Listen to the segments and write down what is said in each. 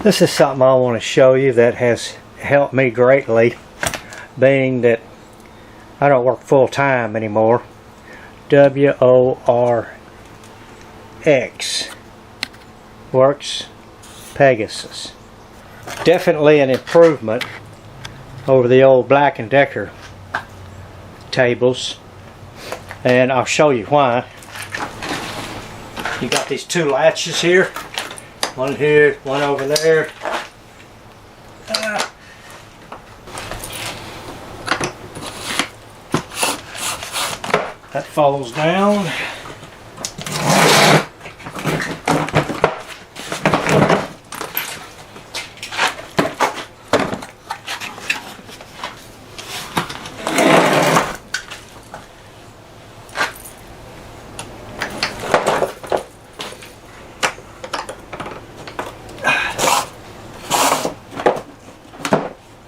This is something I want to show you that has helped me greatly, being that I don't work full-time anymore. W-O-R-X. Worx Pegasus. Definitely an improvement over the old Black & Decker tables, and I'll show you why. You got these two latches here, one here, one over there. That falls down.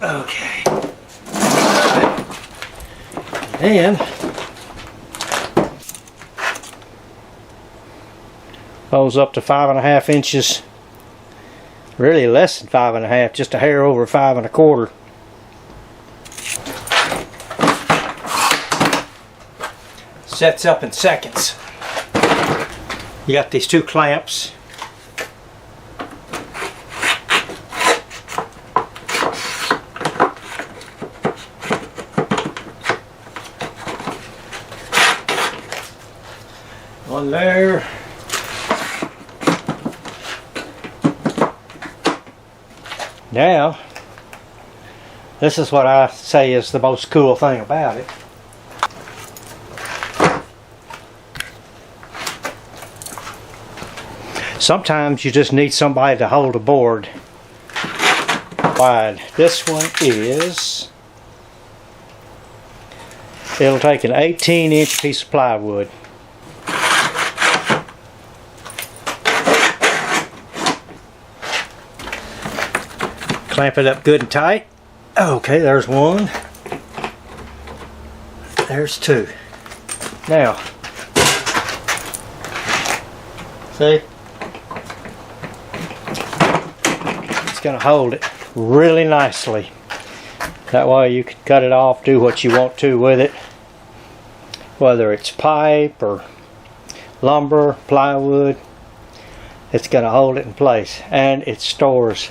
Okay. And goes up to 5.5 inches. Really less than 5.5, just a hair over 5.25. Sets up in seconds. You got these two clamps. One there. Now, this is what I say is the most cool thing about it. Sometimes you just need somebody to hold a board wide. This one is, it'll take an 18-inch piece of plywood. Clamp it up good and tight. Okay, there's one. There's two. Now, see? It's going to hold it really nicely. That way you can cut it off, do what you want to with it. Whether it's pipe or lumber, plywood, it's going to hold it in place. And it stores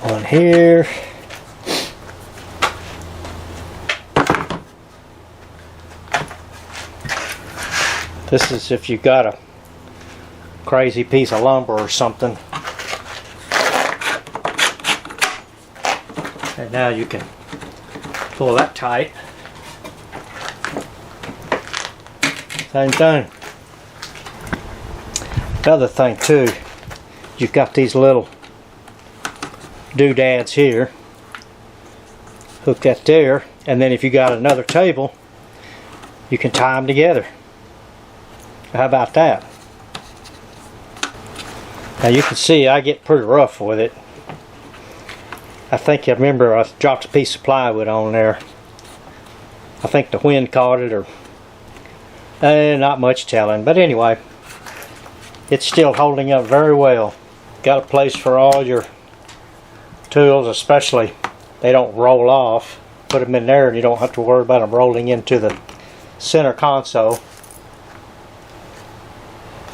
on here. This is if you got a crazy piece of lumber or something. And now you can pull that tight. Same thing. The other thing too, you've got these little doodads here. Hook that there, and then if you got another table, you can tie them together. How about that? Now you can see I get pretty rough with it. I think I remember I dropped a piece of plywood on there. I think the wind caught it, or not much telling, but anyway, it's still holding up very well. Got a place for all your tools, especially they don't roll off. Put them in there and you don't have to worry about them rolling into the center console.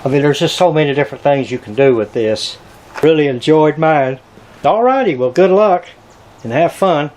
I mean, there's just so many different things you can do with this. Really enjoyed mine. Alrighty, well, good luck and have fun.